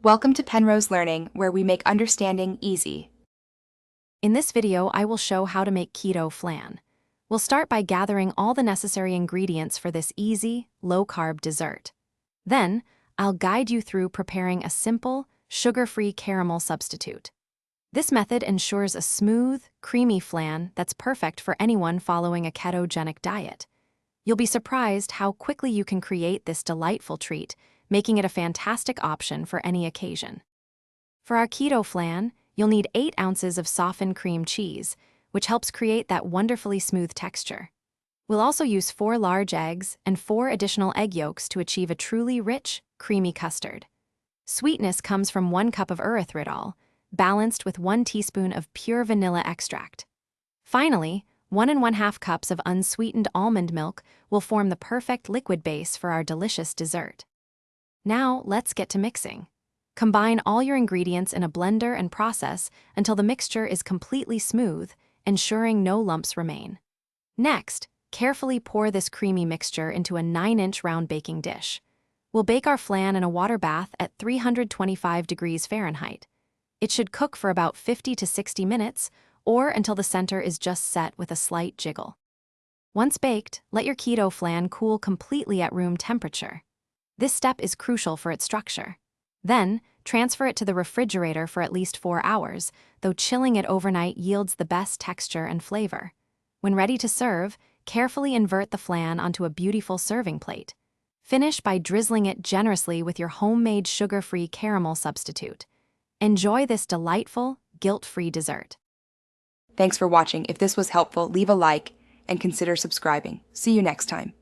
Welcome to Penrose Learning, where we make understanding easy. In this video, I will show how to make keto flan. We'll start by gathering all the necessary ingredients for this easy, low-carb dessert. Then, I'll guide you through preparing a simple, sugar-free caramel substitute. This method ensures a smooth, creamy flan that's perfect for anyone following a ketogenic diet. You'll be surprised how quickly you can create this delightful treat, making it a fantastic option for any occasion. For our keto flan, you'll need 8 ounces of softened cream cheese, which helps create that wonderfully smooth texture. We'll also use 4 large eggs and 4 additional egg yolks to achieve a truly rich, creamy custard. Sweetness comes from 1 cup of erythritol, balanced with 1 teaspoon of pure vanilla extract. Finally, 1 1/2 cups of unsweetened almond milk will form the perfect liquid base for our delicious dessert. Now, let's get to mixing. Combine all your ingredients in a blender and process until the mixture is completely smooth, ensuring no lumps remain. Next, carefully pour this creamy mixture into a 9-inch round baking dish. We'll bake our flan in a water bath at 325 degrees Fahrenheit. It should cook for about 50 to 60 minutes, or until the center is just set with a slight jiggle. Once baked, let your keto flan cool completely at room temperature. This step is crucial for its structure. Then, transfer it to the refrigerator for at least 4 hours, though chilling it overnight yields the best texture and flavor. When ready to serve, carefully invert the flan onto a beautiful serving plate. Finish by drizzling it generously with your homemade sugar-free caramel substitute. Enjoy this delightful, guilt-free dessert. Thanks for watching. If this was helpful, leave a like and consider subscribing. See you next time.